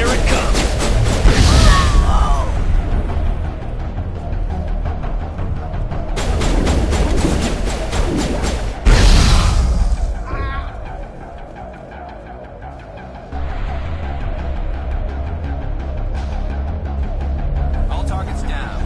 Here it comes! All targets down.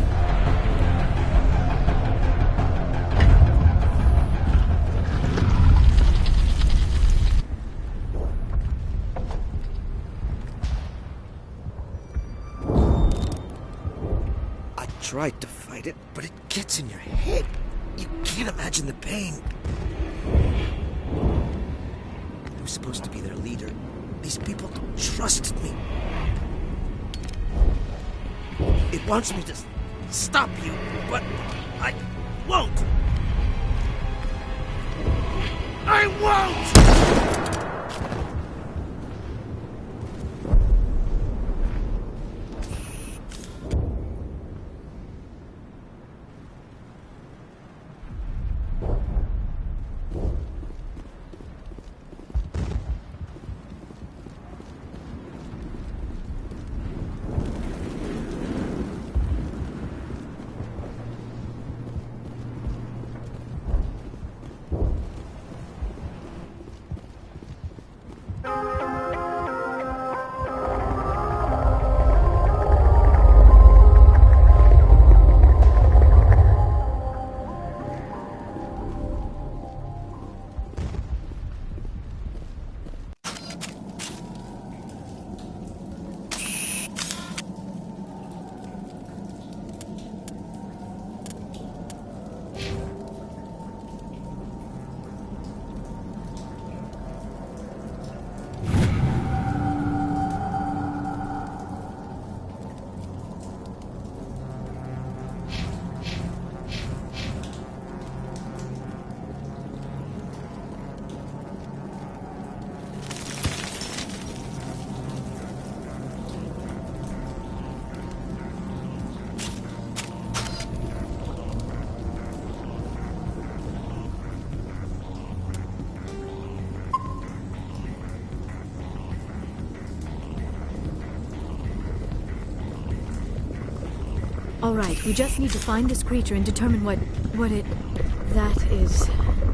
I tried to fight it, but it gets in your head. You can't imagine the pain. I was supposed to be their leader. These people trusted me. It wants me to stop you, but I won't. I won't! All right, we just need to find this creature and determine what it... That is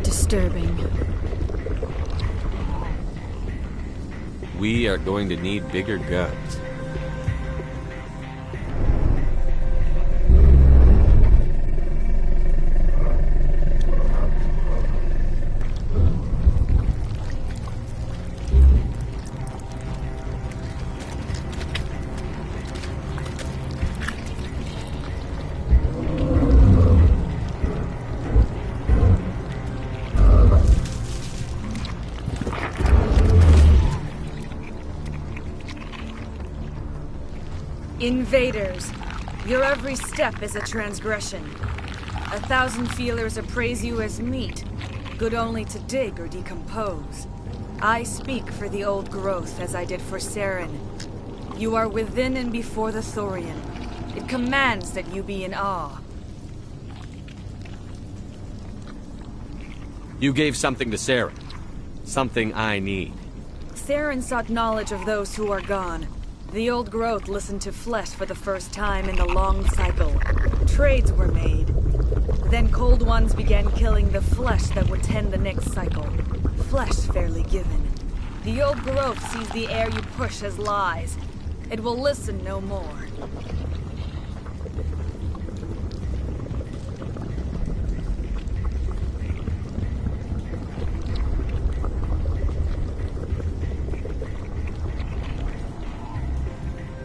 disturbing. We are going to need bigger guns. Invaders, your every step is a transgression. 1,000 feelers appraise you as meat, good only to dig or decompose. I speak for the old growth as I did for Saren. You are within and before the Thorian. It commands that you be in awe. You gave something to Saren. Something I need. Saren sought knowledge of those who are gone. The old growth listened to flesh for the first time in the long cycle. Trades were made. Then cold ones began killing the flesh that would tend the next cycle. Flesh fairly given. The old growth sees the air you push as lies. It will listen no more.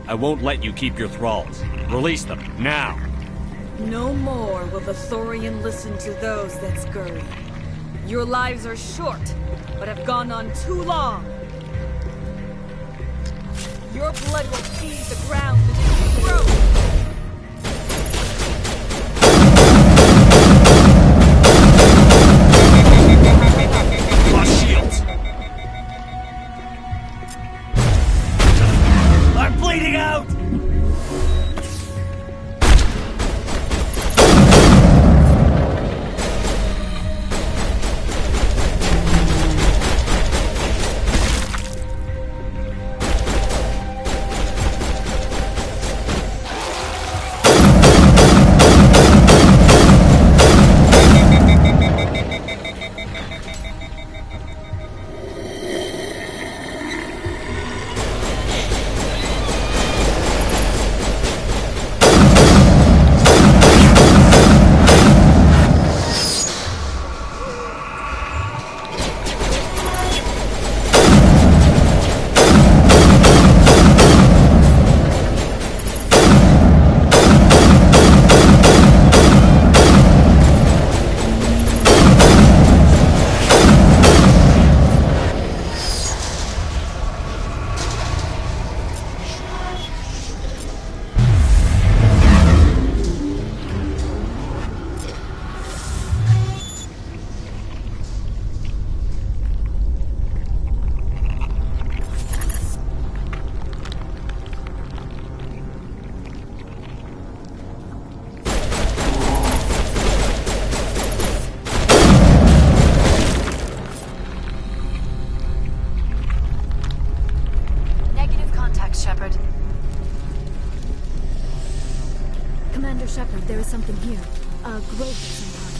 I won't let you keep your thralls. Release them, now! No more will the Thorian listen to those that scurry. Your lives are short, but have gone on too long. Your blood will feed the ground and grow. Bleeding out! Commander Shepard, there is something here. A growth of some kind.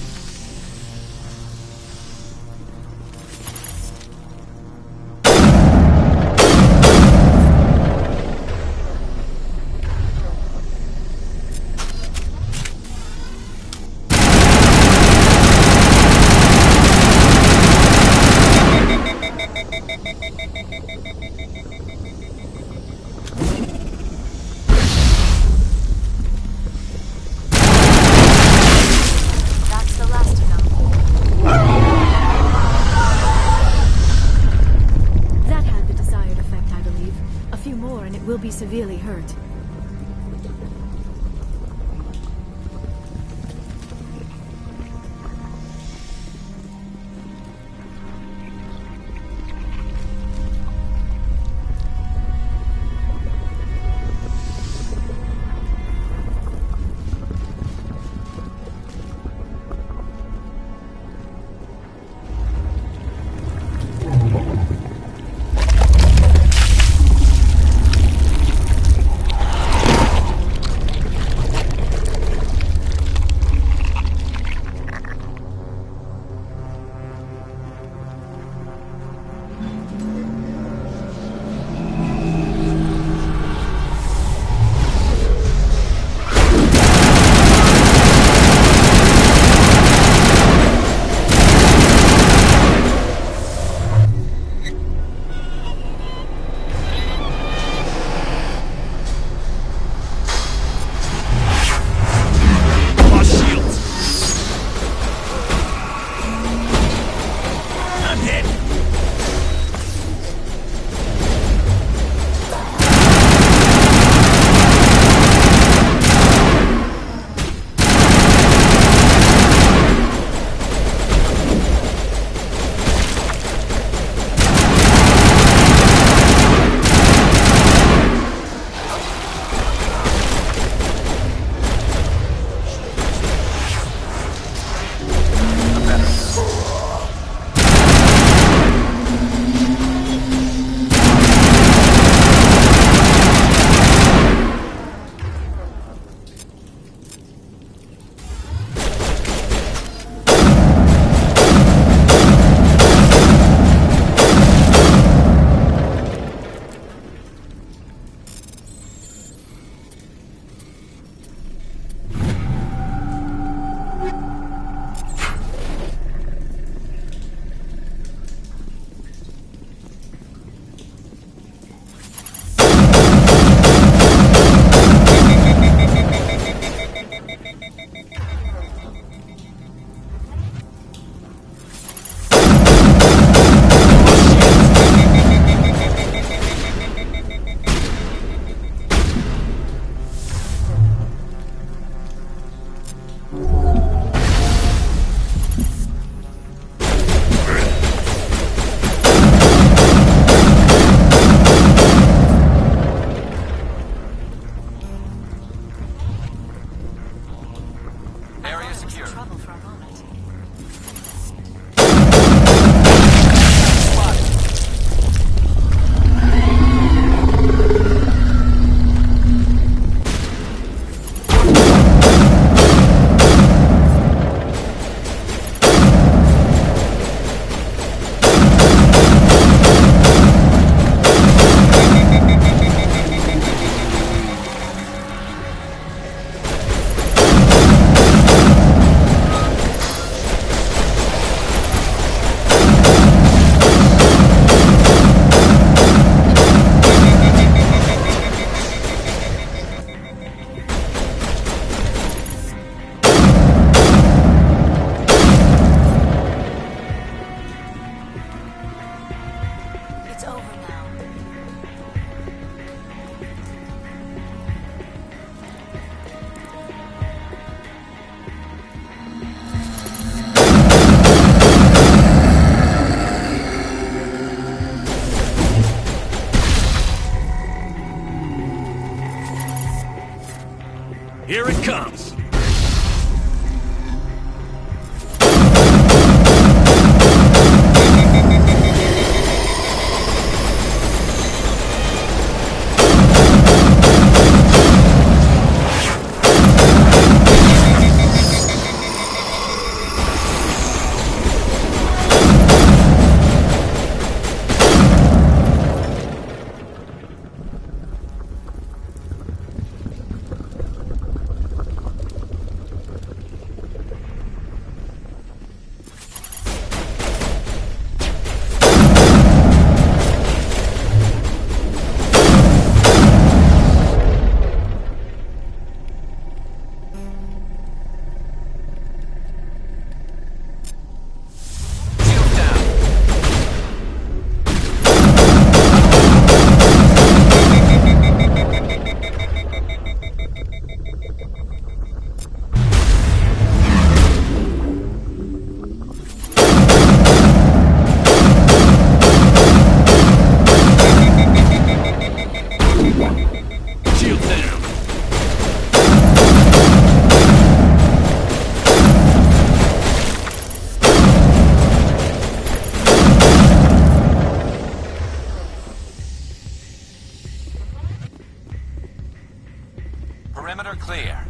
That's the last of them. That had the desired effect, I believe. A few more and it will be severely hurt. Here it comes. Perimeter clear.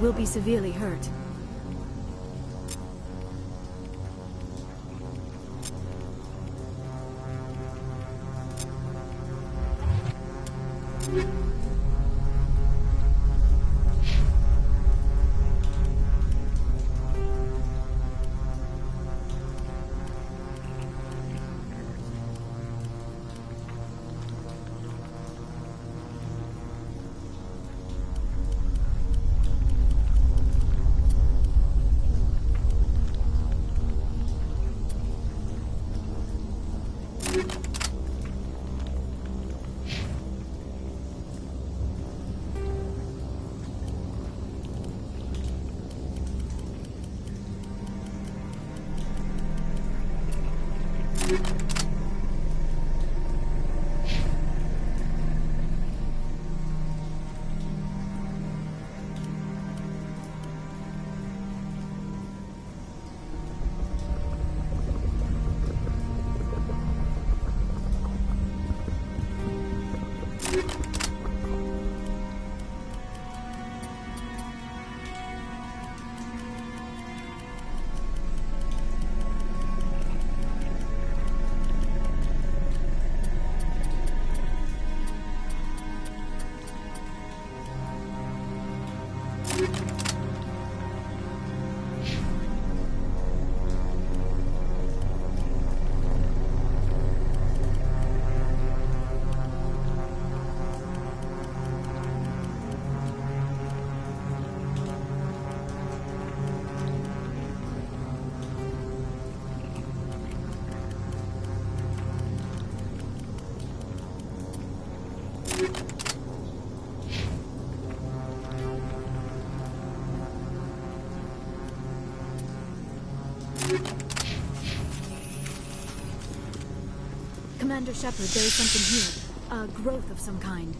Will be severely hurt. Commander Shepard, there is something here. A growth of some kind.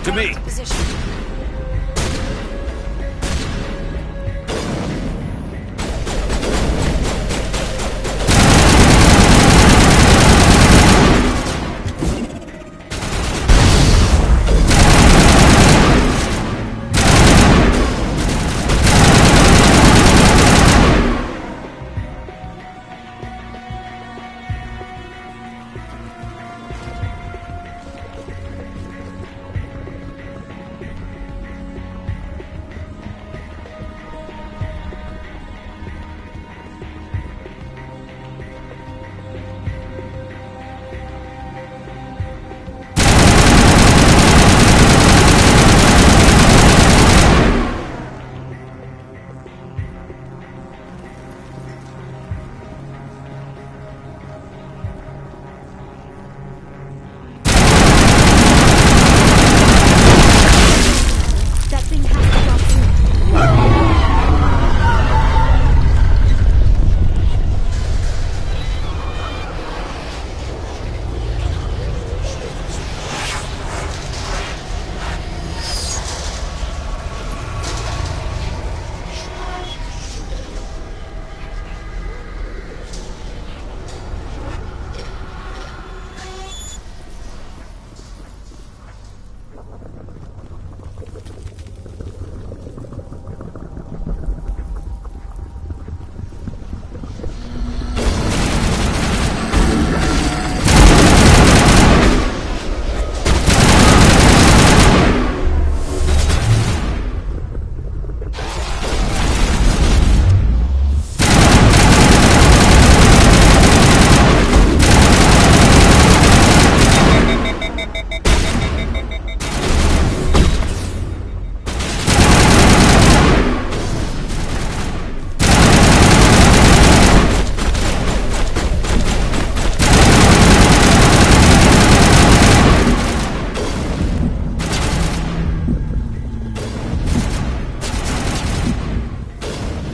To me! Position.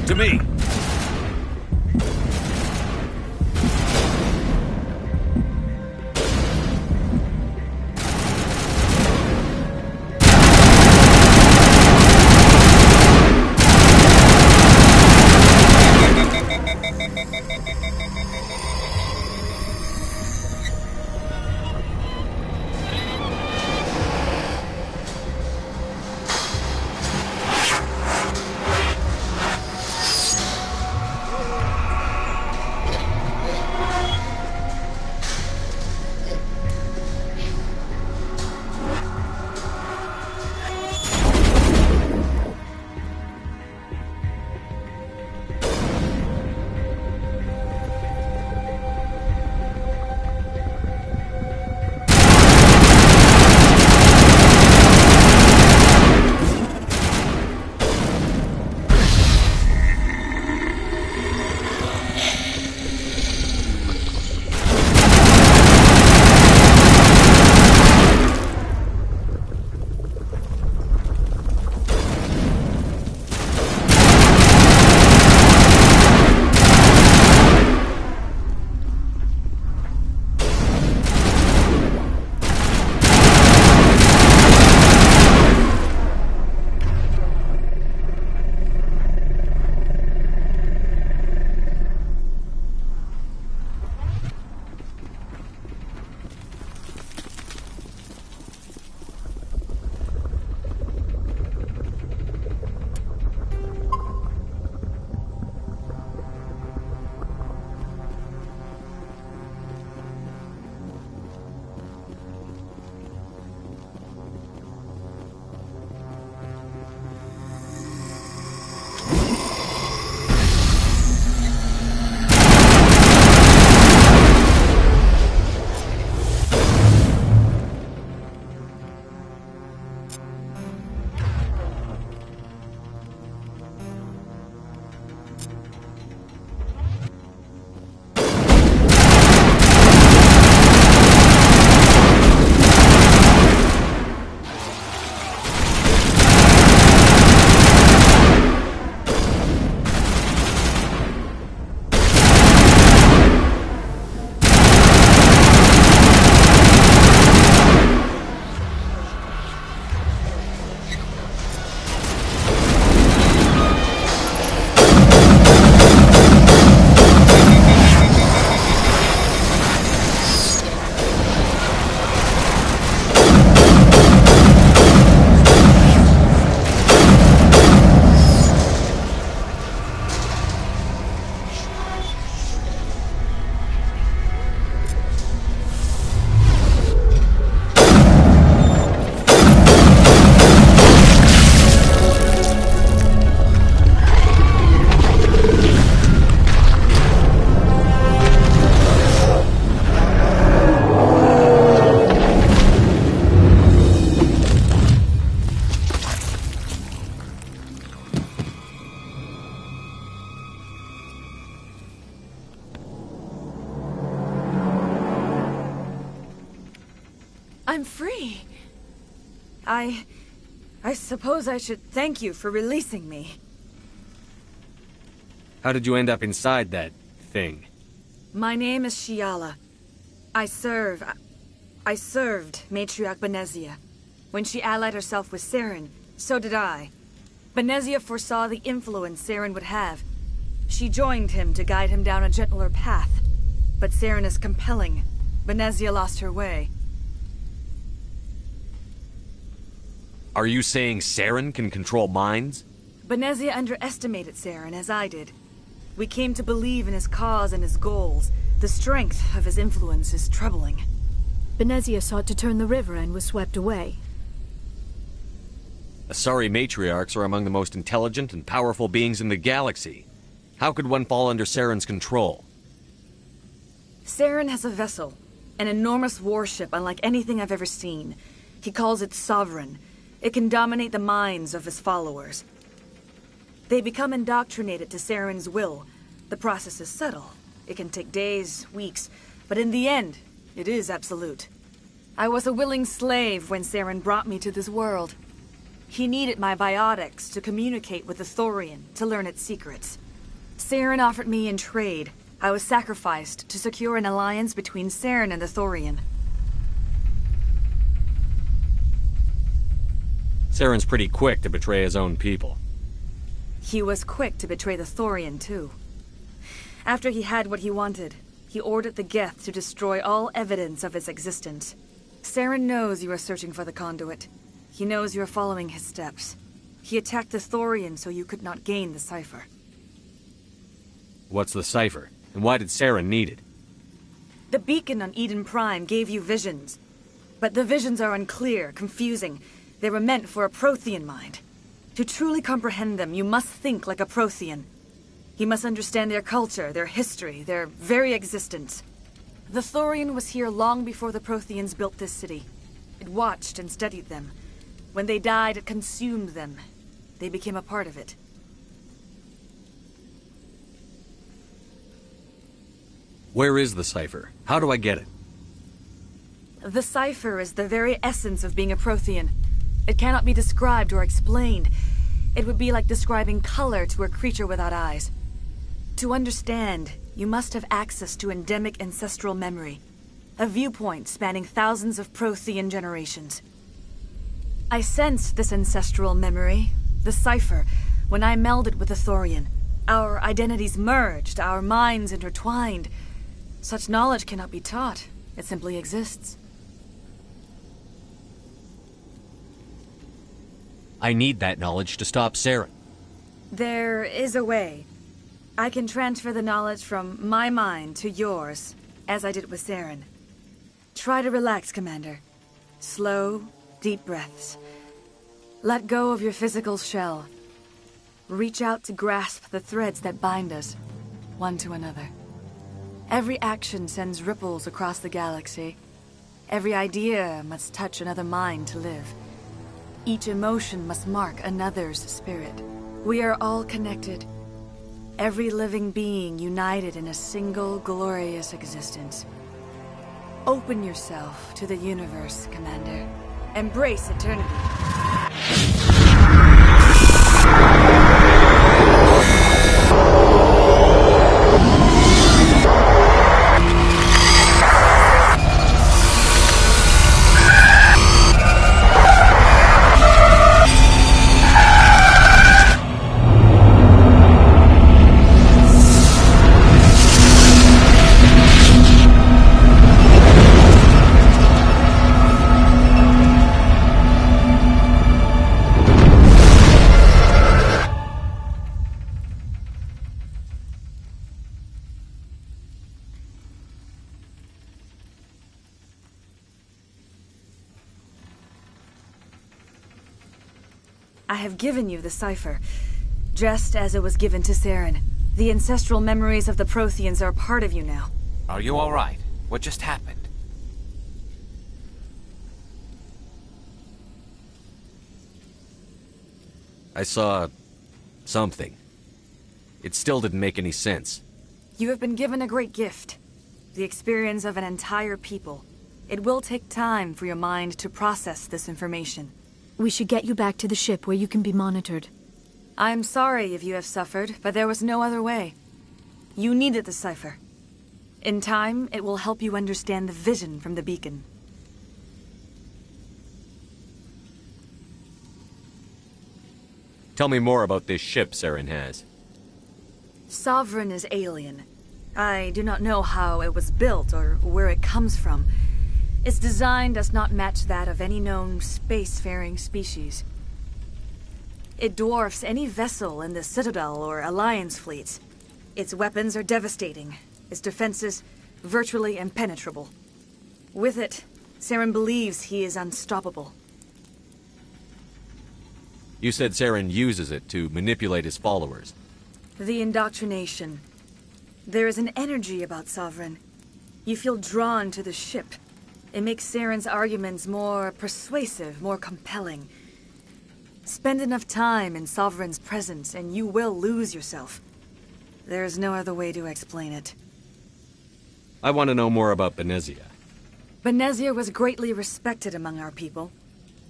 To me. I'm free. I suppose I should thank you for releasing me. How did you end up inside that thing? My name is Shiala. I served Matriarch Benezia. When she allied herself with Saren, so did I. Benezia foresaw the influence Saren would have. She joined him to guide him down a gentler path. But Saren is compelling. Benezia lost her way. Are you saying Saren can control minds? Benezia underestimated Saren, as I did. We came to believe in his cause and his goals. The strength of his influence is troubling. Benezia sought to turn the river and was swept away. Asari matriarchs are among the most intelligent and powerful beings in the galaxy. How could one fall under Saren's control? Saren has a vessel, an enormous warship unlike anything I've ever seen. He calls it Sovereign. It can dominate the minds of his followers. They become indoctrinated to Saren's will. The process is subtle. It can take days, weeks, but in the end, it is absolute. I was a willing slave when Saren brought me to this world. He needed my biotics to communicate with the Thorian, to learn its secrets. Saren offered me in trade. I was sacrificed to secure an alliance between Saren and the Thorian. Saren's pretty quick to betray his own people. He was quick to betray the Thorian, too. After he had what he wanted, he ordered the Geth to destroy all evidence of its existence. Saren knows you are searching for the conduit. He knows you are following his steps. He attacked the Thorian so you could not gain the cipher. What's the cipher? And why did Saren need it? The beacon on Eden Prime gave you visions. But the visions are unclear, confusing. They were meant for a Prothean mind. To truly comprehend them, you must think like a Prothean. You must understand their culture, their history, their very existence. The Thorian was here long before the Protheans built this city. It watched and studied them. When they died, it consumed them. They became a part of it. Where is the cipher? How do I get it? The cipher is the very essence of being a Prothean. It cannot be described or explained. It would be like describing color to a creature without eyes. To understand, you must have access to endemic ancestral memory. A viewpoint spanning thousands of Prothean generations. I sensed this ancestral memory, the cipher, when I melded with the Thorian. Our identities merged, our minds intertwined. Such knowledge cannot be taught. It simply exists. I need that knowledge to stop Saren. There is a way. I can transfer the knowledge from my mind to yours, as I did with Saren. Try to relax, Commander. Slow, deep breaths. Let go of your physical shell. Reach out to grasp the threads that bind us, one to another. Every action sends ripples across the galaxy. Every idea must touch another mind to live. Each emotion must mark another's spirit. We are all connected. Every living being united in a single glorious existence. Open yourself to the universe, Commander. Embrace eternity. I have given you the cipher, just as it was given to Saren. The ancestral memories of the Protheans are a part of you now. Are you all right? What just happened? I saw something. It still didn't make any sense. You have been given a great gift. The experience of an entire people. It will take time for your mind to process this information. We should get you back to the ship where you can be monitored. I am sorry if you have suffered, but there was no other way. You needed the cipher. In time, it will help you understand the vision from the beacon. Tell me more about this ship Saren has. Sovereign is alien. I do not know how it was built or where it comes from. Its design does not match that of any known spacefaring species. It dwarfs any vessel in the Citadel or Alliance fleets. Its weapons are devastating, its defenses virtually impenetrable. With it, Saren believes he is unstoppable. You said Saren uses it to manipulate his followers. The indoctrination. There is an energy about Sovereign. You feel drawn to the ship. It makes Saren's arguments more persuasive, more compelling. Spend enough time in Sovereign's presence and you will lose yourself. There is no other way to explain it. I want to know more about Benezia. Benezia was greatly respected among our people.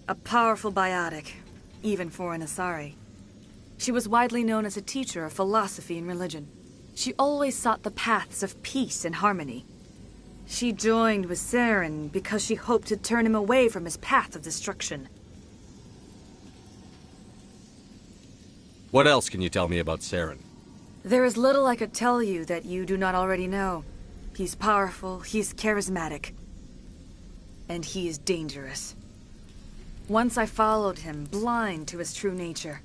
A powerful biotic. even for an Asari. She was widely known as a teacher of philosophy and religion. She always sought the paths of peace and harmony. She joined with Saren because she hoped to turn him away from his path of destruction. What else can you tell me about Saren? There is little I could tell you that you do not already know. He's powerful, he's charismatic, and he is dangerous. Once I followed him, blind to his true nature.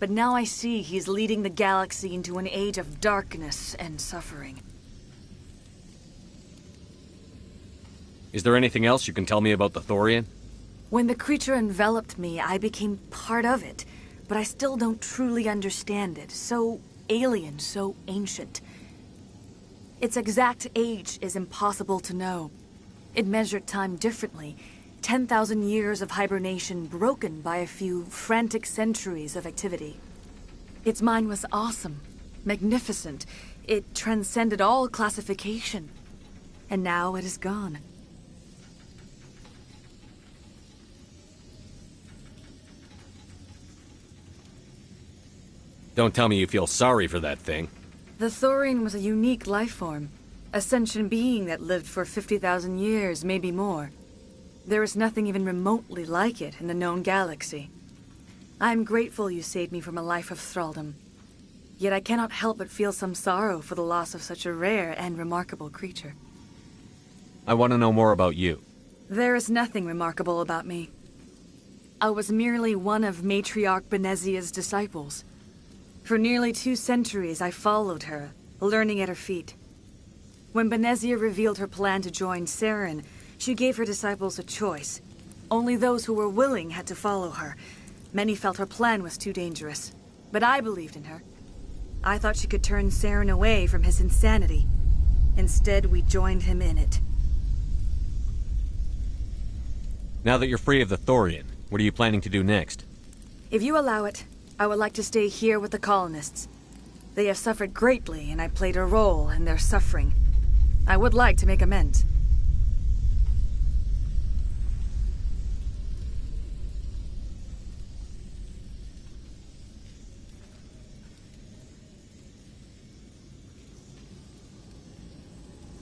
But now I see he's leading the galaxy into an age of darkness and suffering. Is there anything else you can tell me about the Thorian? When the creature enveloped me, I became part of it, but I still don't truly understand it. So alien, so ancient. Its exact age is impossible to know. It measured time differently. 10,000 years of hibernation broken by a few frantic centuries of activity. Its mind was awesome, magnificent. It transcended all classification. And now it is gone. Don't tell me you feel sorry for that thing. The Thorian was a unique life form. A sentient being that lived for 50,000 years, maybe more. There is nothing even remotely like it in the known galaxy. I am grateful you saved me from a life of thraldom. Yet I cannot help but feel some sorrow for the loss of such a rare and remarkable creature. I want to know more about you. There is nothing remarkable about me. I was merely one of Matriarch Benezia's disciples. For nearly 2 centuries I followed her, learning at her feet. When Benezia revealed her plan to join Saren, she gave her disciples a choice. Only those who were willing had to follow her. Many felt her plan was too dangerous, but I believed in her. I thought she could turn Saren away from his insanity. Instead, we joined him in it. Now that you're free of the Thorian, what are you planning to do next? If you allow it, I would like to stay here with the colonists. They have suffered greatly, and I played a role in their suffering. I would like to make amends.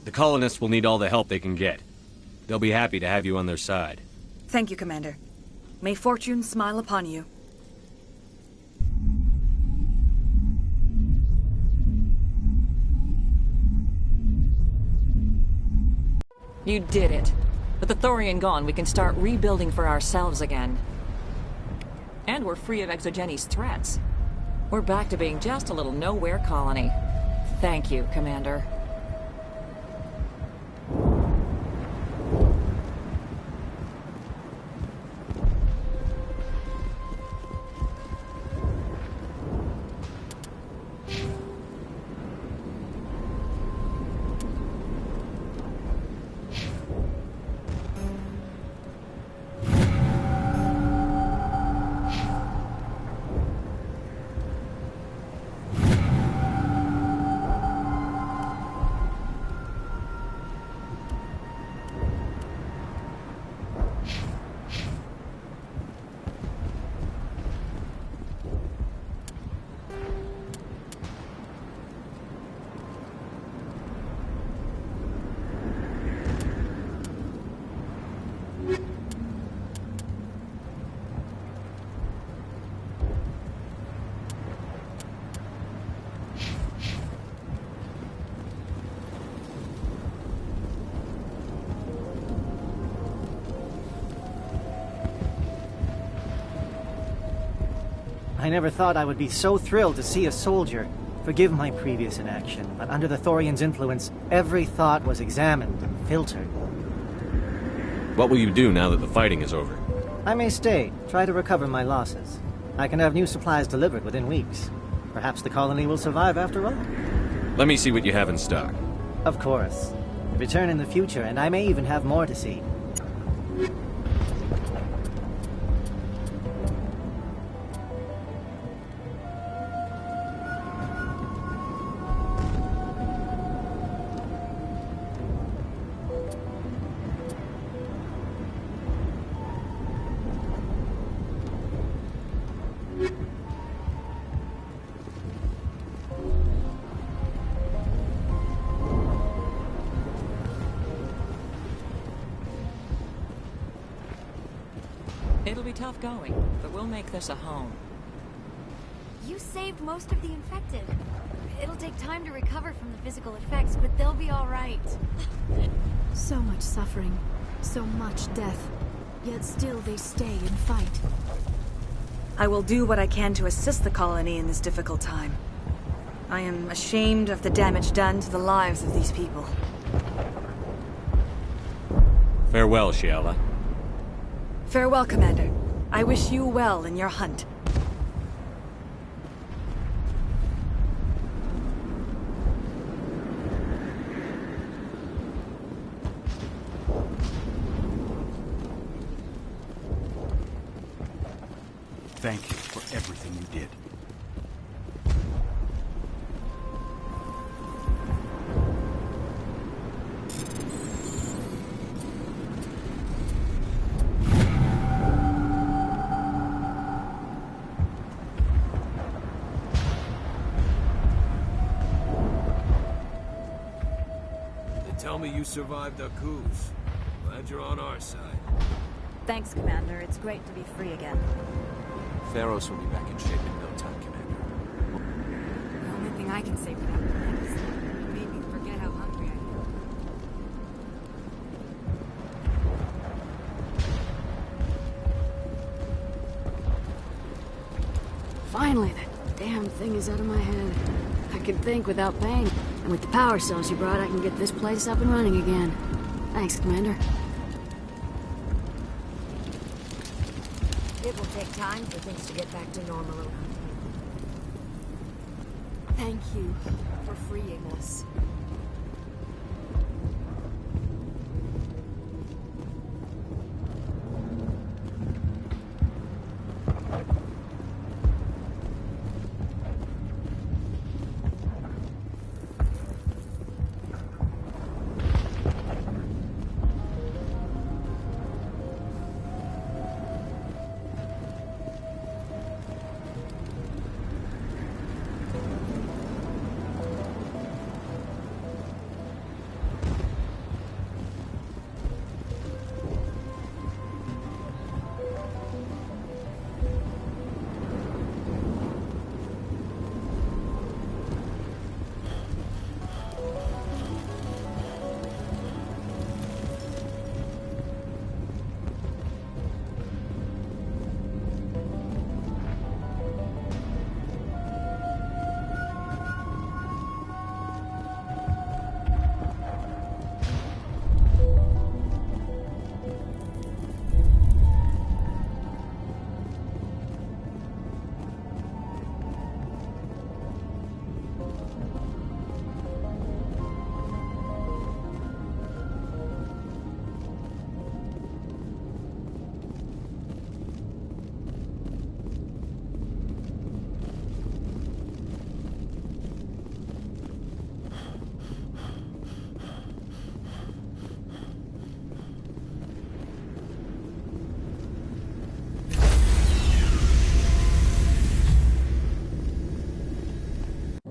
The colonists will need all the help they can get. They'll be happy to have you on their side. Thank you, Commander. May fortune smile upon you. You did it. With the Thorian gone, we can start rebuilding for ourselves again. And we're free of Exogenes' threats. We're back to being just a little nowhere colony. Thank you, Commander. I never thought I would be so thrilled to see a soldier. Forgive my previous inaction, but under the Thorian's influence, every thought was examined and filtered. What will you do now that the fighting is over? I may stay, try to recover my losses. I can have new supplies delivered within weeks. Perhaps the colony will survive after all. Let me see what you have in stock. Of course. Return in the future, and I may even have more to see. It'll be tough going, but we'll make this a home. You saved most of the infected. It'll take time to recover from the physical effects, but they'll be all right. So much suffering, so much death. Yet still they stay and fight. I will do what I can to assist the colony in this difficult time. I am ashamed of the damage done to the lives of these people. Farewell, Shiala. Farewell, Commander. I wish you well in your hunt. Thank you for everything you did. They tell me you survived our coups. Glad you're on our side. Thanks, Commander. It's great to be free again. Theros will be back in shape in no time, Commander. The only thing I can say for that plan is it made me forget how hungry I am. Finally, that damn thing is out of my head. I can think without pain. And with the power cells you brought, I can get this place up and running again. Thanks, Commander. It will take time for things to get back to normal. Thank you for freeing us.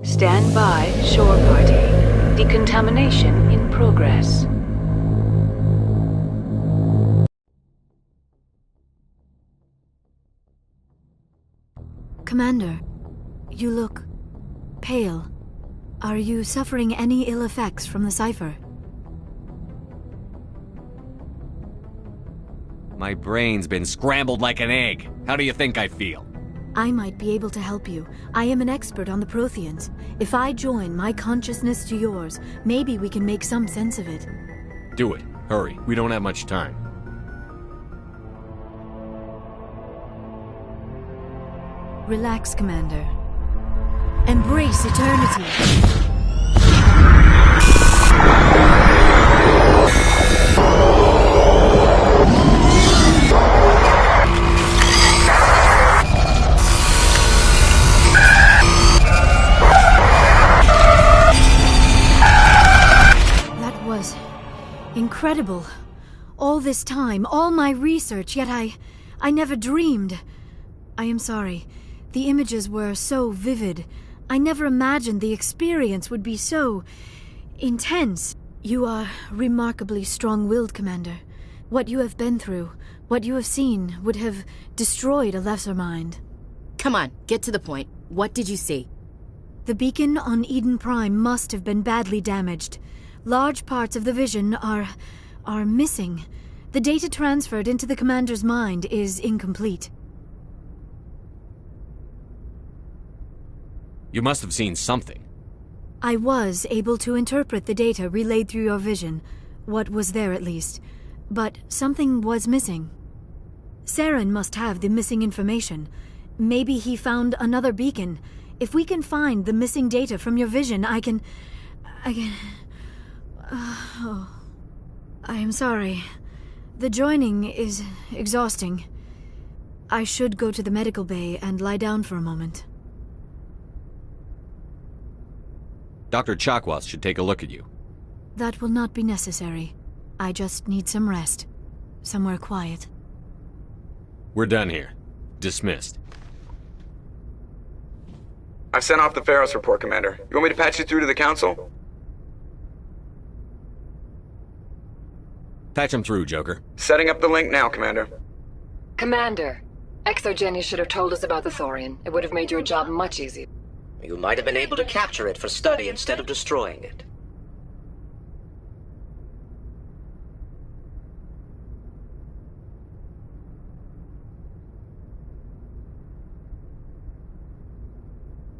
Stand by, shore party. Decontamination in progress. Commander, you look pale. Are you suffering any ill effects from the cipher? My brain's been scrambled like an egg. How do you think I feel? I might be able to help you. I am an expert on the Protheans. If I join my consciousness to yours, maybe we can make some sense of it. Do it. Hurry. We don't have much time. Relax, Commander. Embrace eternity. That was incredible. All this time, all my research, yet I never dreamed. I am sorry. The images were so vivid. I never imagined the experience would be so intense. You are remarkably strong-willed, Commander. What you have been through, what you have seen, would have destroyed a lesser mind. Come on, get to the point. What did you see? The beacon on Eden Prime must have been badly damaged. Large parts of the vision are missing. The data transferred into the Commander's mind is incomplete. You must have seen something. I was able to interpret the data relayed through your vision, what was there at least, but something was missing. Saren must have the missing information. Maybe he found another beacon. If we can find the missing data from your vision, I can... I am sorry. The joining is exhausting. I should go to the medical bay and lie down for a moment. Dr. Chakwas should take a look at you. That will not be necessary. I just need some rest. Somewhere quiet. We're done here. Dismissed. I've sent off the Pharos report, Commander. You want me to patch you through to the Council? Patch him through, Joker. Setting up the link now, Commander. Commander, Exogeny should have told us about the Thorian. It would have made your job much easier. You might have been able to capture it for study instead of destroying it.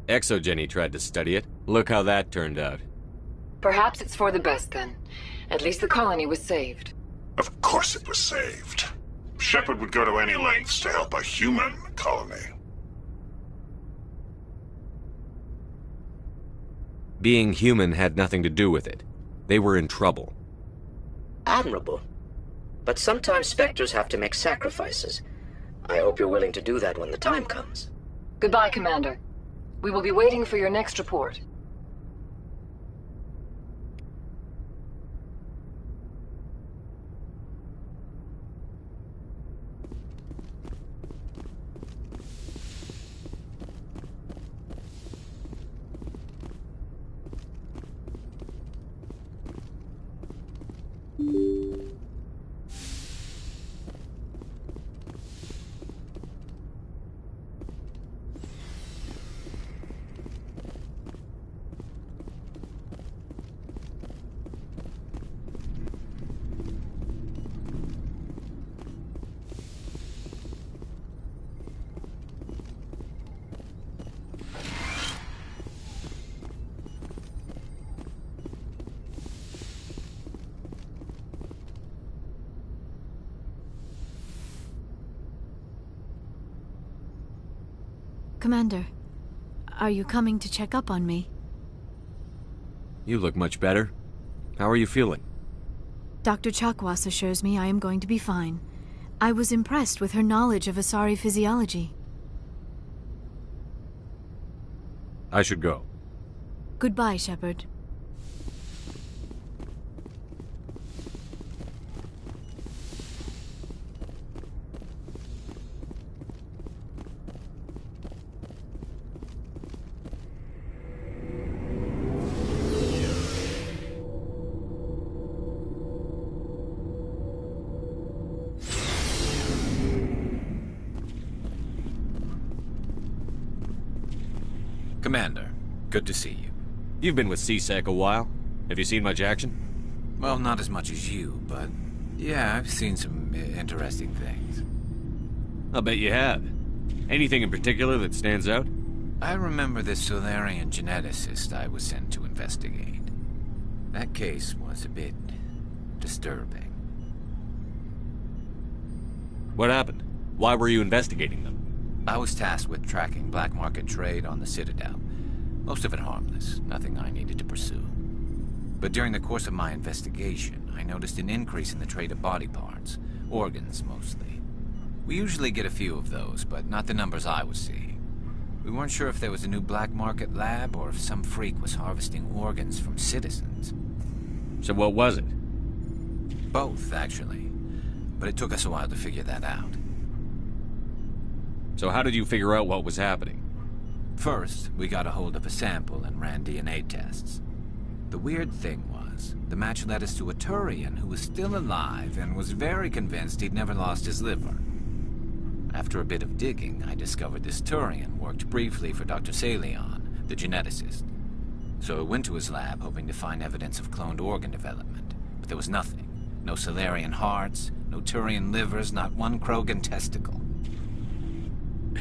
Exogeny tried to study it. Look how that turned out. Perhaps it's for the best then. At least the colony was saved. Of course it was saved. Shepard would go to any lengths to help a human colony. Being human had nothing to do with it. They were in trouble. Admirable. But sometimes Spectres have to make sacrifices. I hope you're willing to do that when the time comes. Goodbye, Commander. We will be waiting for your next report. Commander, are you coming to check up on me? You look much better. How are you feeling? Dr. Chakwas assures me I am going to be fine. I was impressed with her knowledge of Asari physiology. I should go. Goodbye, Shepard. Commander, good to see you. You've been with CSEC a while. Have you seen much action? Well, not as much as you, but yeah, I've seen some interesting things. I'll bet you have. Anything in particular that stands out? I remember this Solarian geneticist I was sent to investigate. That case was a bit disturbing. What happened? Why were you investigating them? I was tasked with tracking black market trade on the Citadel. Most of it harmless, nothing I needed to pursue. But during the course of my investigation, I noticed an increase in the trade of body parts, organs mostly. We usually get a few of those, but not the numbers I was seeing. We weren't sure if there was a new black market lab or if some freak was harvesting organs from citizens. So what was it? Both, actually. But it took us a while to figure that out. So how did you figure out what was happening? First, we got a hold of a sample and ran DNA tests. The weird thing was, the match led us to a Turian who was still alive and was very convinced he'd never lost his liver. After a bit of digging, I discovered this Turian worked briefly for Dr. Salion, the geneticist. So I went to his lab hoping to find evidence of cloned organ development, but there was nothing. No Salarian hearts, no Turian livers, not one Krogan testicle.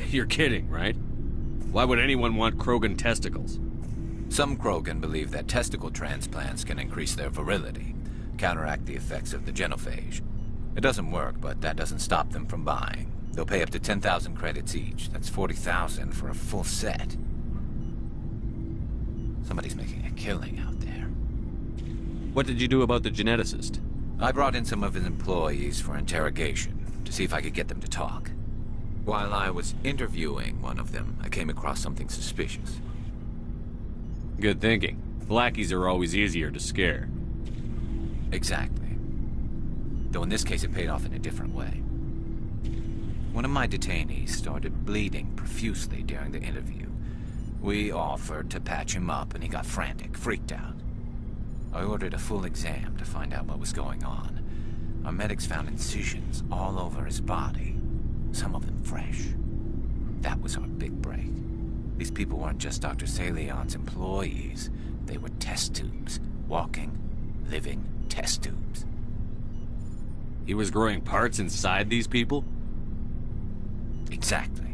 You're kidding, right? Why would anyone want Krogan testicles? Some Krogan believe that testicle transplants can increase their virility, counteract the effects of the genophage. It doesn't work, but that doesn't stop them from buying. They'll pay up to 10,000 credits each. That's 40,000 for a full set. Somebody's making a killing out there. What did you do about the geneticist? I brought in some of his employees for interrogation, to see if I could get them to talk. While I was interviewing one of them, I came across something suspicious. Good thinking. Blackies are always easier to scare. Exactly. Though in this case it paid off in a different way. One of my detainees started bleeding profusely during the interview. We offered to patch him up and he got frantic, freaked out. I ordered a full exam to find out what was going on. Our medics found incisions all over his body, some of them fresh. That was our big break. These people weren't just Dr. Salion's employees. They were test tubes. Walking, living test tubes. He was growing parts inside these people? Exactly.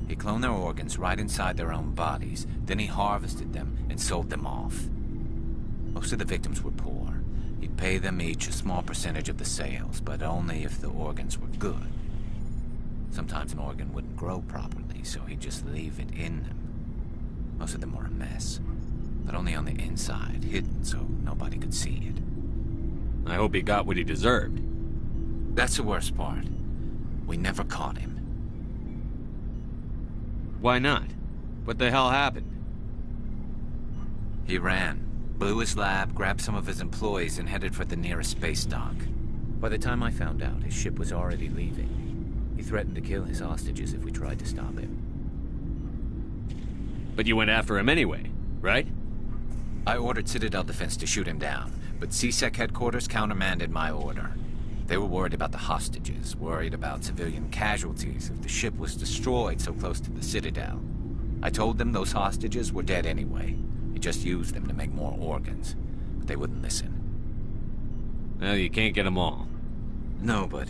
He cloned their organs right inside their own bodies, then he harvested them and sold them off. Most of the victims were poor. He'd pay them each a small percentage of the sales, but only if the organs were good. Sometimes an organ wouldn't grow properly, so he'd just leave it in them. Most of them were a mess, but only on the inside, hidden so nobody could see it. I hope he got what he deserved. That's the worst part. We never caught him. Why not? What the hell happened? He ran, blew his lab, grabbed some of his employees, and headed for the nearest space dock. By the time I found out, his ship was already leaving. He threatened to kill his hostages if we tried to stop him. But you went after him anyway, right? I ordered Citadel Defense to shoot him down, but CSEC headquarters countermanded my order. They were worried about the hostages, worried about civilian casualties if the ship was destroyed so close to the Citadel. I told them those hostages were dead anyway. He just used them to make more organs, but they wouldn't listen. Well, you can't get them all. No, but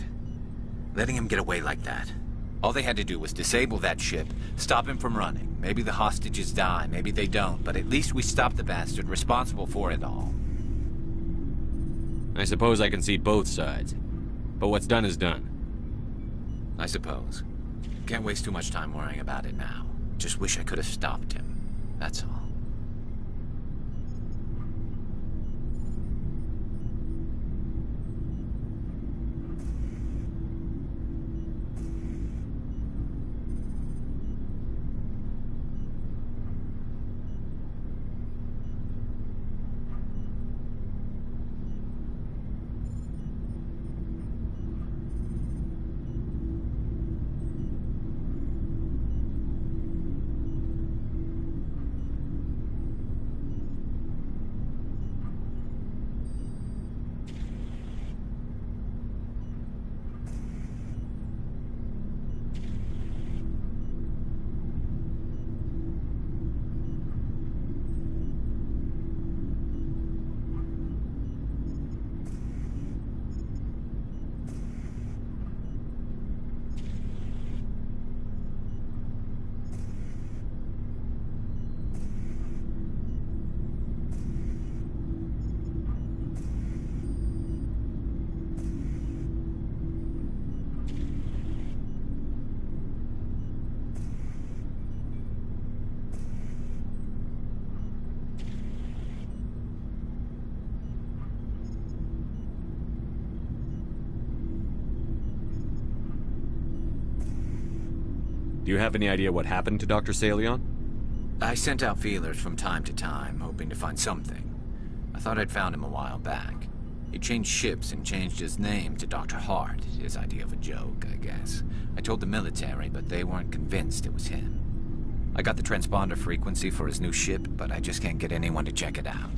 letting him get away like that. All they had to do was disable that ship, stop him from running. Maybe the hostages die, maybe they don't, but at least we stopped the bastard responsible for it all. I suppose I can see both sides. But what's done is done. I suppose. Can't waste too much time worrying about it now. Just wish I could have stopped him. That's all. Do you have any idea what happened to Dr. Salion? I sent out feelers from time to time, hoping to find something. I thought I'd found him a while back. He changed ships and changed his name to Dr. Hart, his idea of a joke, I guess. I told the military, but they weren't convinced it was him. I got the transponder frequency for his new ship, but I just can't get anyone to check it out.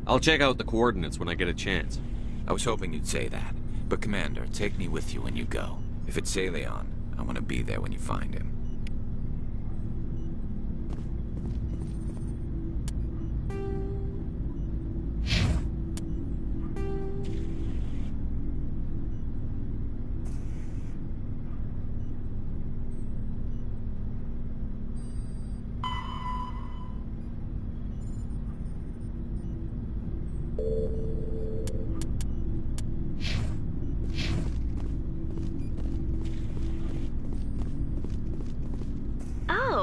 I'll check out the coordinates when I get a chance. I was hoping you'd say that. But Commander, take me with you when you go. If it's Saleon, I want to be there when you find him.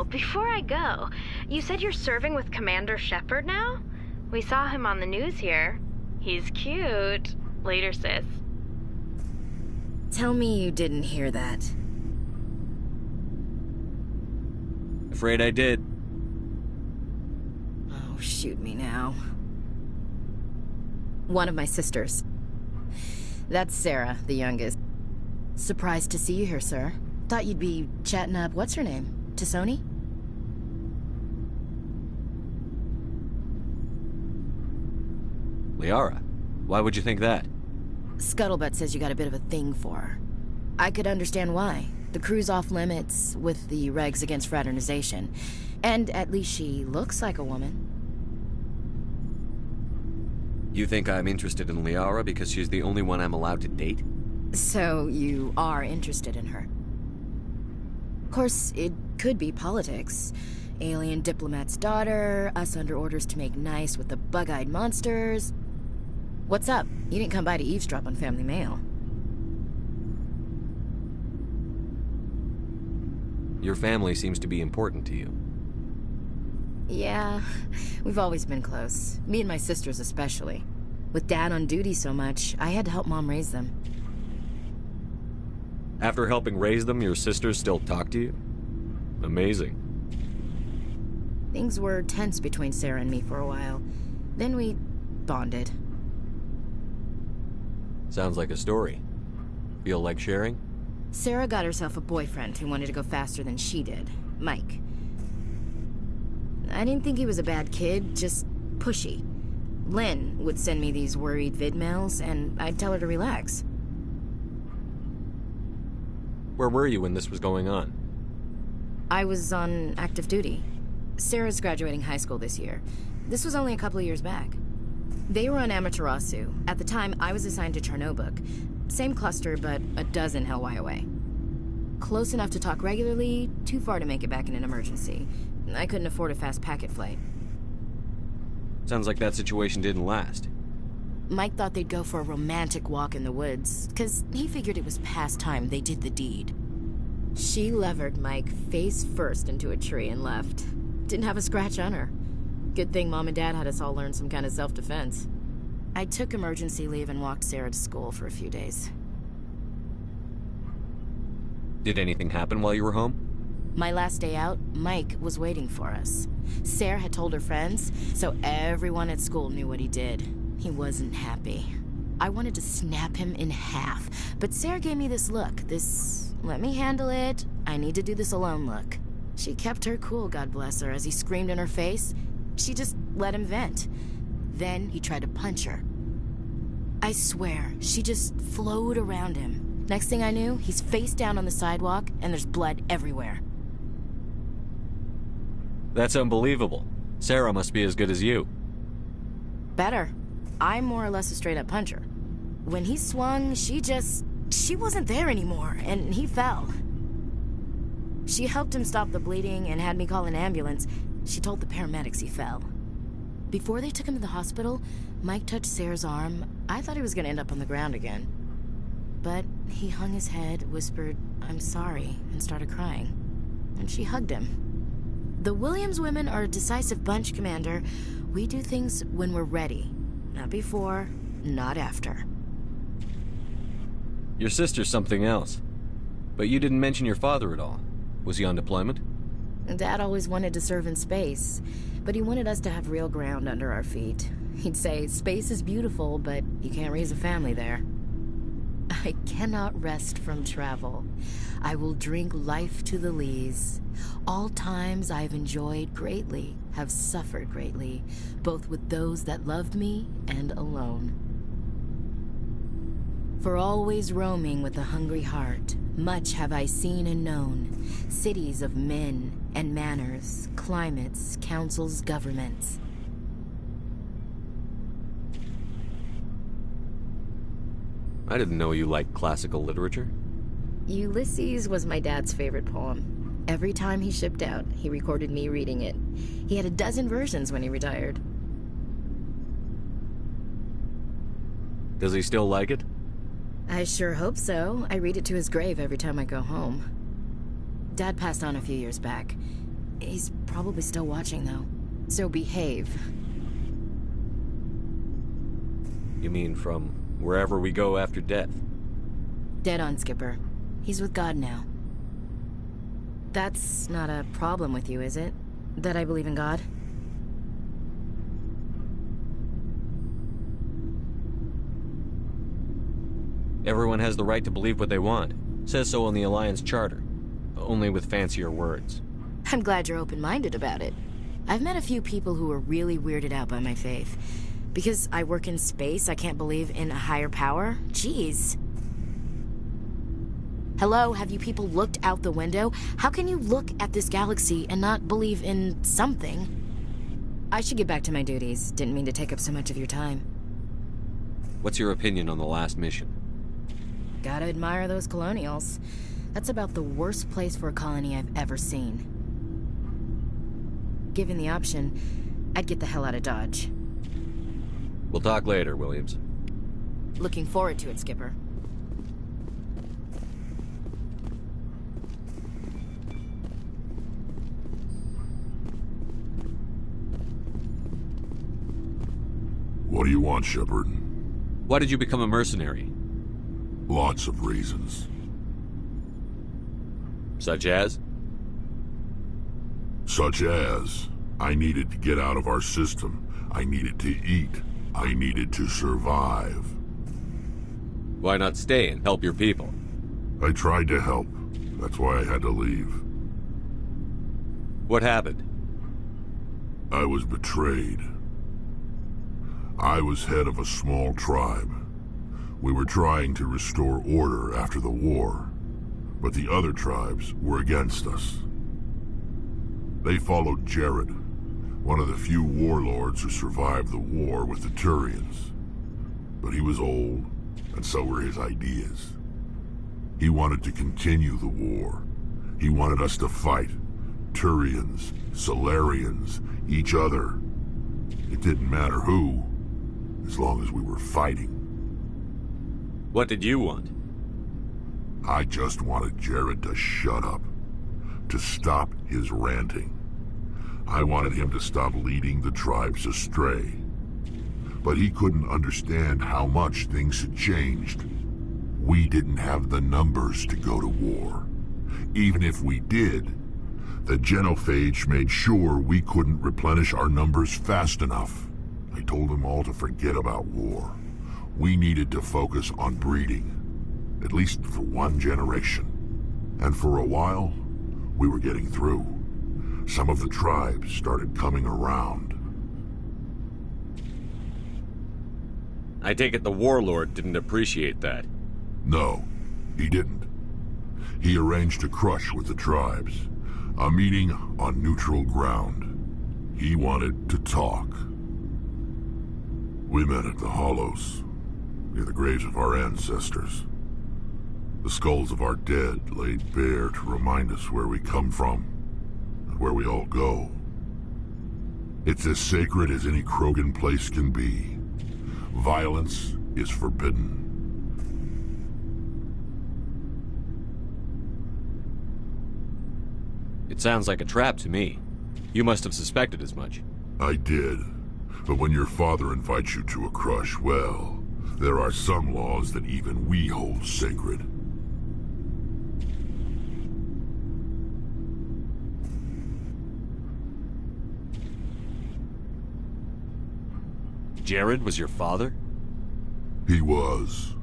Before I go, you said you're serving with Commander Shepard now? We saw him on the news here. He's cute. Later, sis. Tell me you didn't hear that. Afraid I did. Oh, shoot me now. One of my sisters. That's Sarah, the youngest. Surprised to see you here, sir. Thought you'd be chatting up, what's her name? T'Soni? Liara, why would you think that? Scuttlebutt says you got a bit of a thing for her. I could understand why. The crew's off limits with the regs against fraternization. And at least she looks like a woman. You think I'm interested in Liara because she's the only one I'm allowed to date? So you are interested in her? Of course, it could be politics. Alien diplomat's daughter, us under orders to make nice with the bug-eyed monsters. What's up? You didn't come by to eavesdrop on Family Mail. Your family seems to be important to you. Yeah, we've always been close. Me and my sisters especially. With Dad on duty so much, I had to help Mom raise them. After helping raise them, your sisters still talk to you? Amazing. Things were tense between Sarah and me for a while. Then we bonded. Sounds like a story. Feel like sharing? Sarah got herself a boyfriend who wanted to go faster than she did, Mike. I didn't think he was a bad kid, just pushy. Lynn would send me these worried vidmails, and I'd tell her to relax. Where were you when this was going on? I was on active duty. Sarah's graduating high school this year. This was only a couple of years back. They were on Amaterasu. At the time, I was assigned to Chernobog. Same cluster, but a dozen Hellwire away. Close enough to talk regularly, too far to make it back in an emergency. I couldn't afford a fast packet flight. Sounds like that situation didn't last. Mike thought they'd go for a romantic walk in the woods, because he figured it was past time they did the deed. She levered Mike face first into a tree and left. Didn't have a scratch on her. Good thing Mom and Dad had us all learn some kind of self-defense. I took emergency leave and walked Sarah to school for a few days. Did anything happen while you were home? My last day out, Mike was waiting for us. Sarah had told her friends, so everyone at school knew what he did. He wasn't happy. I wanted to snap him in half, but Sarah gave me this look, this let me handle it, I need to do this alone look. She kept her cool, God bless her, as he screamed in her face. She just let him vent. Then he tried to punch her. I swear, she just flowed around him. Next thing I knew, he's face down on the sidewalk, and there's blood everywhere. That's unbelievable. Sarah must be as good as you. Better. I'm more or less a straight-up puncher. When he swung, she wasn't there anymore, and he fell. She helped him stop the bleeding and had me call an ambulance. She told the paramedics he fell. Before they took him to the hospital, Mike touched Sarah's arm. I thought he was gonna end up on the ground again. But he hung his head, whispered, "I'm sorry," and started crying. And she hugged him. The Williams women are a decisive bunch, Commander. We do things when we're ready. Not before, not after. Your sister's something else. But you didn't mention your father at all. Was he on deployment? Dad always wanted to serve in space, but he wanted us to have real ground under our feet. He'd say, space is beautiful, but you can't raise a family there. I cannot rest from travel. I will drink life to the lees. All times I've enjoyed greatly, have suffered greatly, both with those that loved me and alone. For always roaming with a hungry heart, much have I seen and known, cities of men and manners, climates, councils, governments. I didn't know you liked classical literature. Ulysses was my dad's favorite poem. Every time he shipped out, he recorded me reading it. He had a dozen versions when he retired. Does he still like it? I sure hope so. I read it to his grave every time I go home. Dad passed on a few years back. He's probably still watching, though. So behave. You mean from wherever we go after death? Dead on, Skipper. He's with God now. That's not a problem with you, is it? That I believe in God? Everyone has the right to believe what they want. Says so in the Alliance Charter. Only with fancier words. I'm glad you're open-minded about it. I've met a few people who are really weirded out by my faith. Because I work in space, I can't believe in a higher power? Jeez. Hello, have you people looked out the window? How can you look at this galaxy and not believe in something? I should get back to my duties. Didn't mean to take up so much of your time. What's your opinion on the last mission? Gotta admire those colonials. That's about the worst place for a colony I've ever seen. Given the option, I'd get the hell out of Dodge. We'll talk later, Williams. Looking forward to it, Skipper. What do you want, Shepard? Why did you become a mercenary? Lots of reasons. Such as? Such as, I needed to get out of our system. I needed to eat. I needed to survive. Why not stay and help your people? I tried to help. That's why I had to leave. What happened? I was betrayed. I was head of a small tribe. We were trying to restore order after the war, but the other tribes were against us. They followed Jared, one of the few warlords who survived the war with the Turians. But he was old, and so were his ideas. He wanted to continue the war. He wanted us to fight. Turians, Solarians, each other. It didn't matter who, as long as we were fighting. What did you want? I just wanted Jared to shut up, to stop his ranting. I wanted him to stop leading the tribes astray. But he couldn't understand how much things had changed. We didn't have the numbers to go to war. Even if we did, the genophage made sure we couldn't replenish our numbers fast enough. I told them all to forget about war. We needed to focus on breeding, at least for one generation. And for a while, we were getting through. Some of the tribes started coming around. I take it the warlord didn't appreciate that. No, he didn't. He arranged a crush with the tribes, a meeting on neutral ground. He wanted to talk. We met at the Hollows, near the graves of our ancestors. The skulls of our dead laid bare to remind us where we come from, and where we all go. It's as sacred as any Krogan place can be. Violence is forbidden. It sounds like a trap to me. You must have suspected as much. I did. But when your father invites you to a crush, well, there are some laws that even we hold sacred. Jared was your father? He was,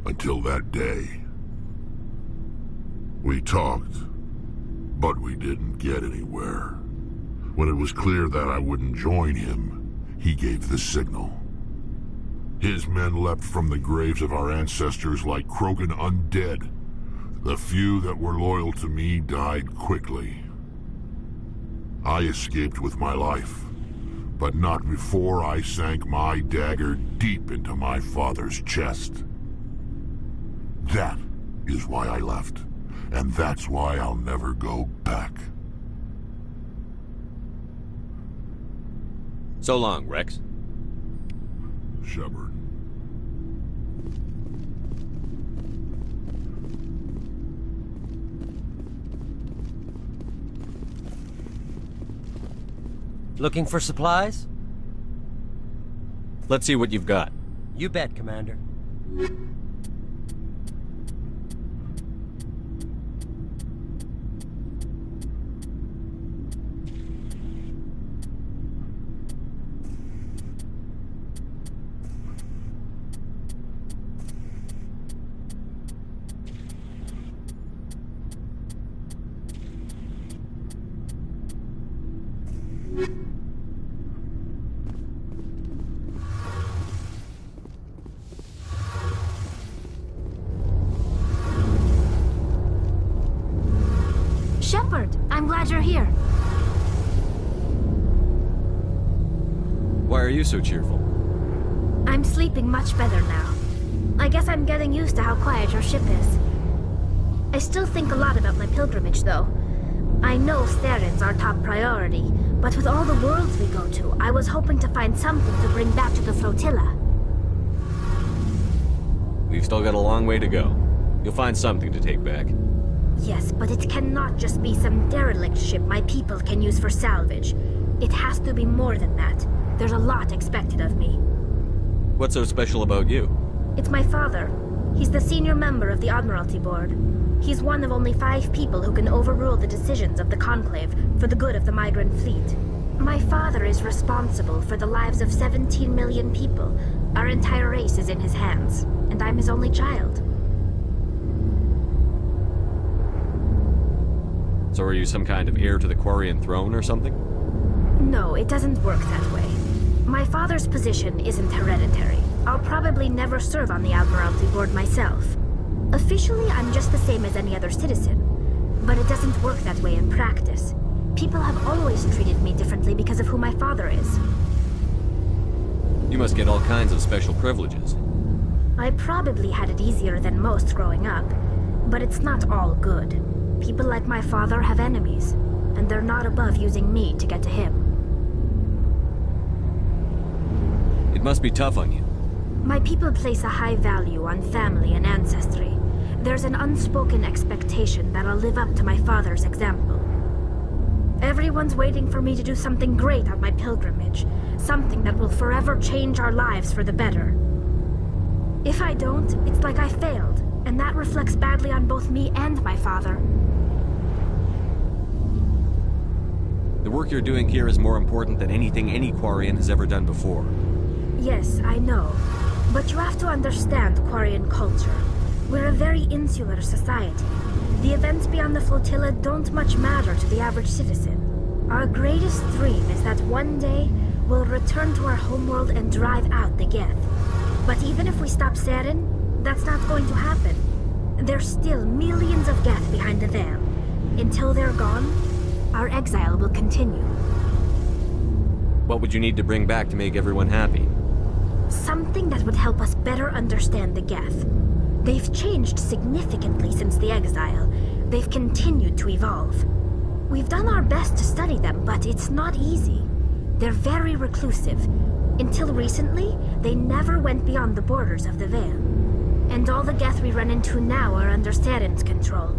until that day. We talked, But we didn't get anywhere. When it was clear that I wouldn't join him, he gave the signal. His men leapt from the graves of our ancestors like Krogan undead. The few that were loyal to me died quickly. I escaped with my life, but not before I sank my dagger deep into my father's chest. That is why I left, and that's why I'll never go back. So long, Rex. Shepard. Looking for supplies? Let's see what you've got. You bet, Commander. Shepard, I'm glad you're here. Why are you so cheerful? I'm sleeping much better now. I guess I'm getting used to how quiet your ship is. I still think a lot about my pilgrimage, though. I know Theron's our top priority, but with all the worlds we go to, I was hoping to find something to bring back to the flotilla. We've still got a long way to go. You'll find something to take back. Yes, but it cannot just be some derelict ship my people can use for salvage. It has to be more than that. There's a lot expected of me. What's so special about you? It's my father. He's the senior member of the Admiralty Board. He's one of only 5 people who can overrule the decisions of the Conclave for the good of the migrant fleet. My father is responsible for the lives of 17 million people. Our entire race is in his hands, and I'm his only child. So are you some kind of heir to the Quarian throne or something? No, it doesn't work that way. My father's position isn't hereditary. I'll probably never serve on the Admiralty Board myself. Officially, I'm just the same as any other citizen. But it doesn't work that way in practice. People have always treated me differently because of who my father is. You must get all kinds of special privileges. I probably had it easier than most growing up, but it's not all good. People like my father have enemies, and they're not above using me to get to him. It must be tough on you. My people place a high value on family and ancestry. There's an unspoken expectation that I'll live up to my father's example. Everyone's waiting for me to do something great on my pilgrimage, something that will forever change our lives for the better. If I don't, it's like I failed, and that reflects badly on both me and my father. The work you're doing here is more important than anything any Quarian has ever done before. Yes, I know. But you have to understand Quarian culture. We're a very insular society. The events beyond the flotilla don't much matter to the average citizen. Our greatest dream is that one day we'll return to our homeworld and drive out the Geth. But even if we stop Saren, that's not going to happen. There's still millions of Geth behind the veil. Until they're gone, our exile will continue. What would you need to bring back to make everyone happy? Something that would help us better understand the Geth. They've changed significantly since the exile. They've continued to evolve. We've done our best to study them, but it's not easy. They're very reclusive. Until recently, they never went beyond the borders of the Veil. And all the Geth we run into now are under Saren's control.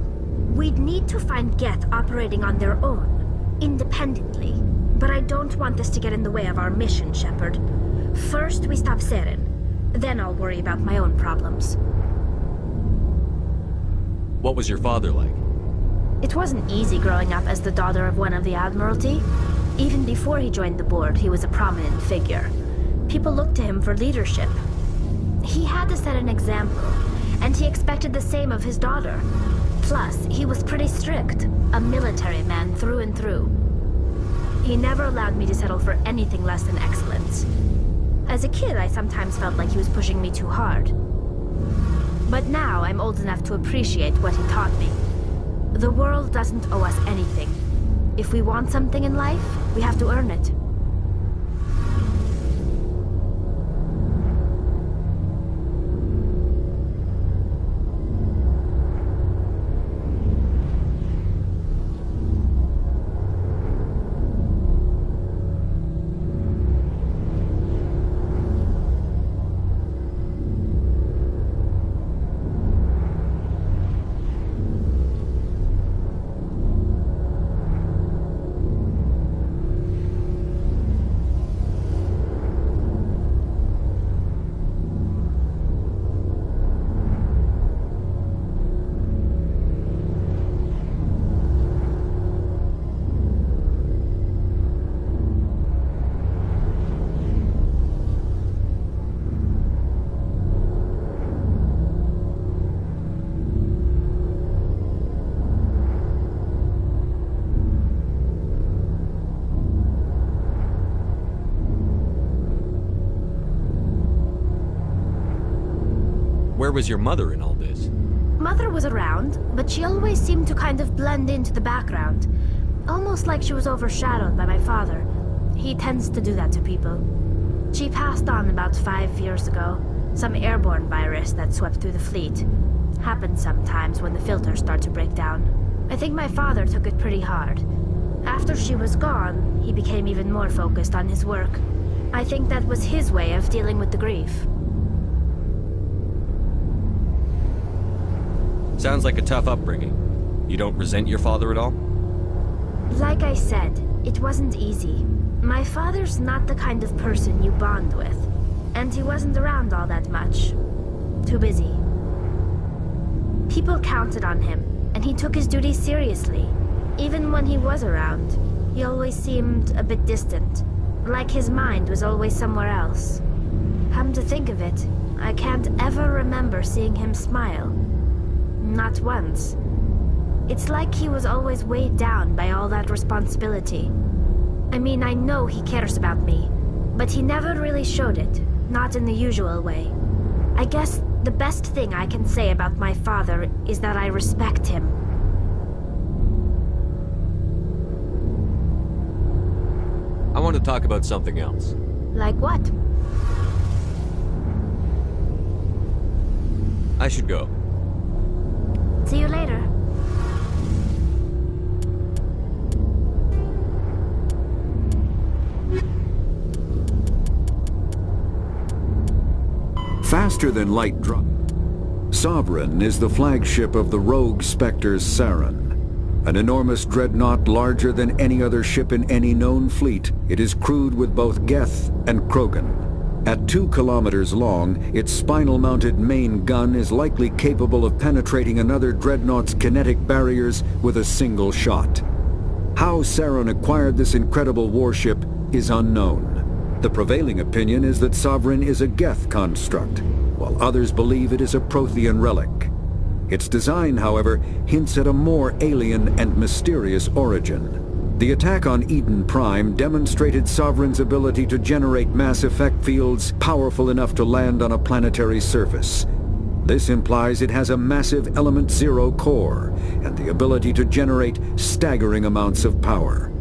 We'd need to find Geth operating on their own, independently. But I don't want this to get in the way of our mission, Shepard. First, we stop Saren. Then I'll worry about my own problems. What was your father like? It wasn't easy growing up as the daughter of one of the Admiralty. Even before he joined the board, he was a prominent figure. People looked to him for leadership. He had to set an example, and he expected the same of his daughter. Plus, he was pretty strict. A military man through and through. He never allowed me to settle for anything less than excellence. As a kid, I sometimes felt like he was pushing me too hard. But now, I'm old enough to appreciate what he taught me. The world doesn't owe us anything. If we want something in life, we have to earn it. Where was your mother in all this? Mother was around, but she always seemed to kind of blend into the background. Almost like she was overshadowed by my father. He tends to do that to people. She passed on about 5 years ago. Some airborne virus that swept through the fleet. Happens sometimes when the filters start to break down. I think my father took it pretty hard. After she was gone, he became even more focused on his work. I think that was his way of dealing with the grief. Sounds like a tough upbringing. You don't resent your father at all? Like I said, it wasn't easy. My father's not the kind of person you bond with. And he wasn't around all that much. Too busy. People counted on him, and he took his duties seriously. Even when he was around, he always seemed a bit distant. Like his mind was always somewhere else. Come to think of it, I can't ever remember seeing him smile. Not once. It's like he was always weighed down by all that responsibility. I mean, I know he cares about me, but he never really showed it, not in the usual way. I guess the best thing I can say about my father is that I respect him. I want to talk about something else. Like what? I should go. See you later. Faster than light drop. Sovereign is the flagship of the rogue Spectres Saren. An enormous dreadnought larger than any other ship in any known fleet, it is crewed with both Geth and Krogan. At 2 kilometers long, its spinal-mounted main gun is likely capable of penetrating another dreadnought's kinetic barriers with a single shot. How Saren acquired this incredible warship is unknown. The prevailing opinion is that Sovereign is a Geth construct, while others believe it is a Prothean relic. Its design, however, hints at a more alien and mysterious origin. The attack on Eden Prime demonstrated Sovereign's ability to generate mass effect fields powerful enough to land on a planetary surface. This implies it has a massive Element Zero core and the ability to generate staggering amounts of power.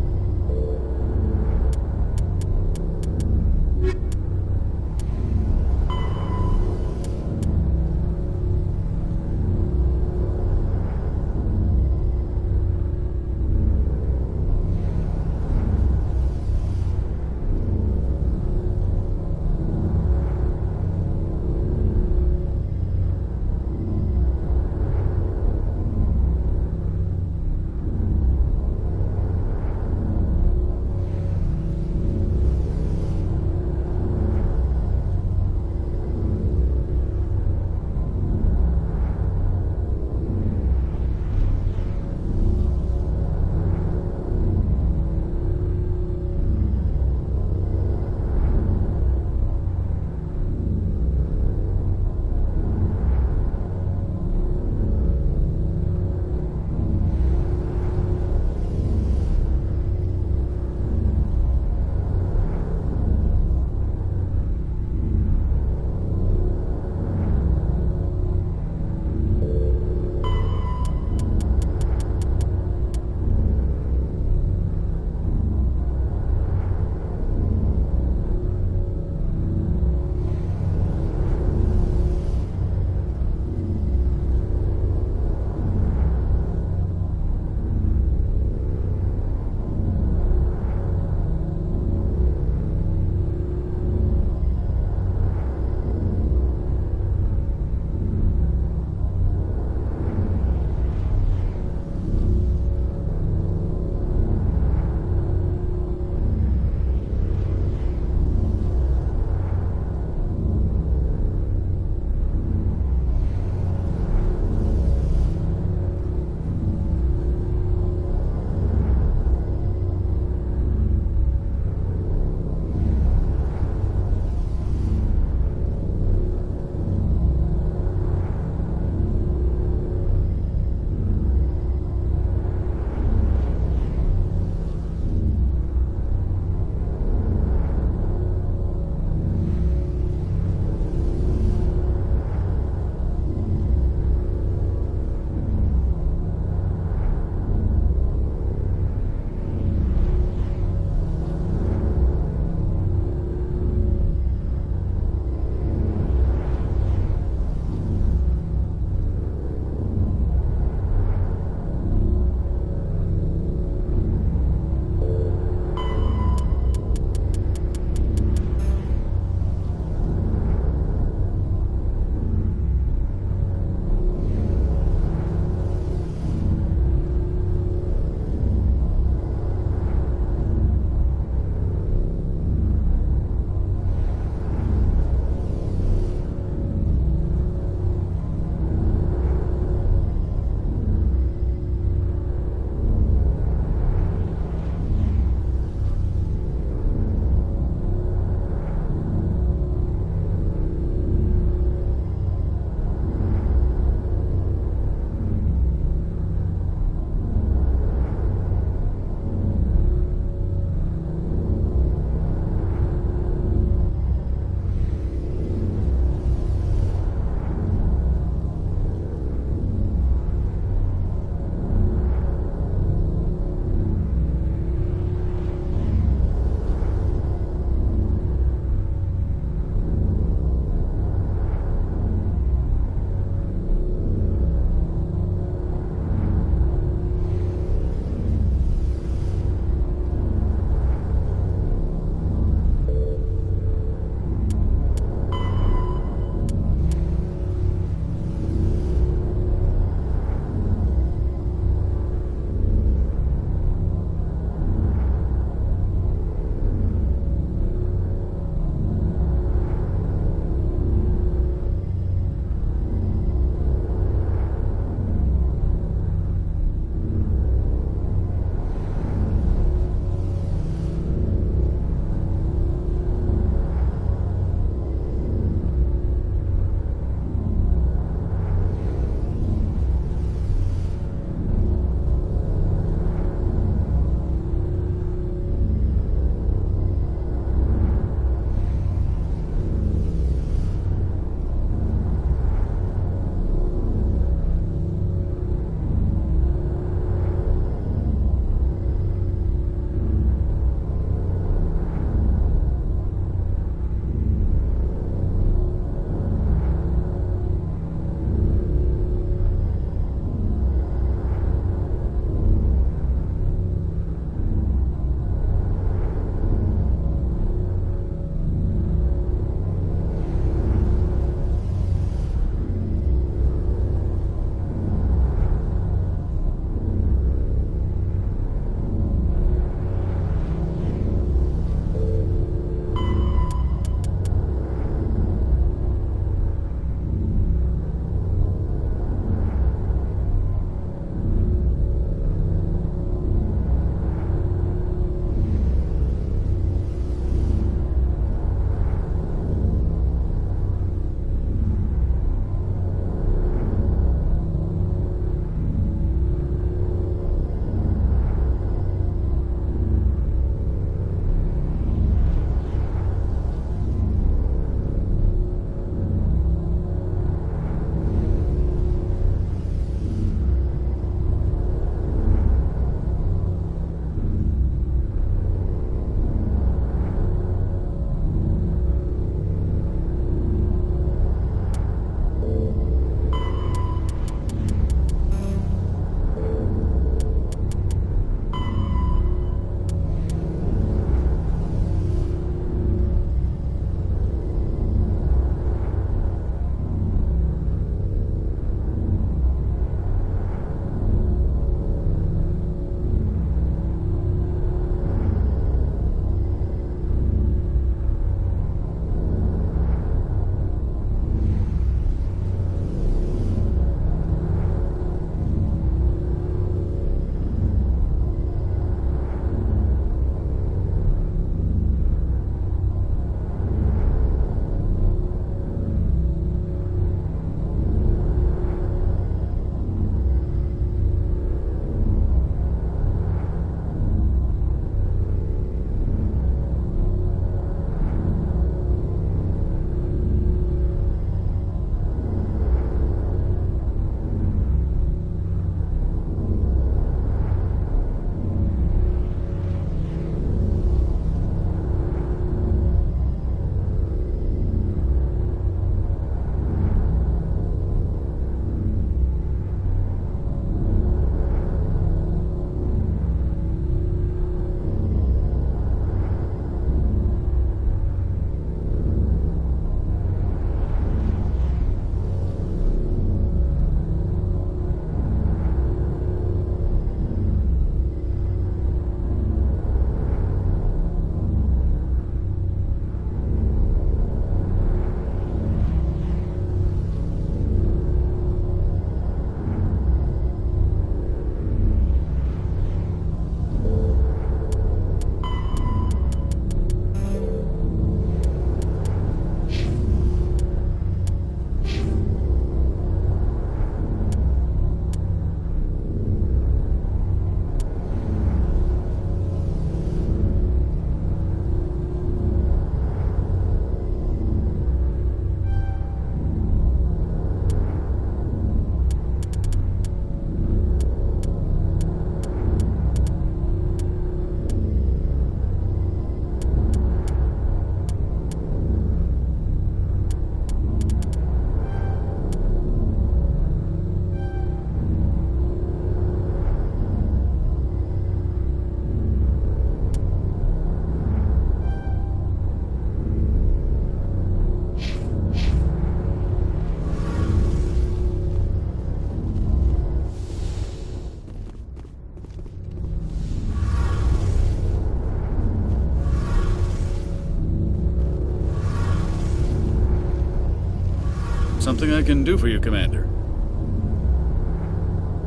Something I can do for you, Commander.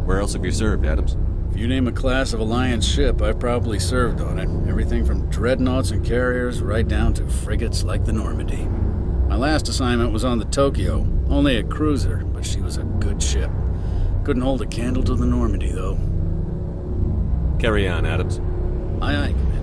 Where else have you served, Adams? If you name a class of Alliance ship, I've probably served on it. Everything from dreadnoughts and carriers right down to frigates like the Normandy. My last assignment was on the Tokyo, only a cruiser, but she was a good ship. Couldn't hold a candle to the Normandy, though. Carry on, Adams. Aye, aye, Commander.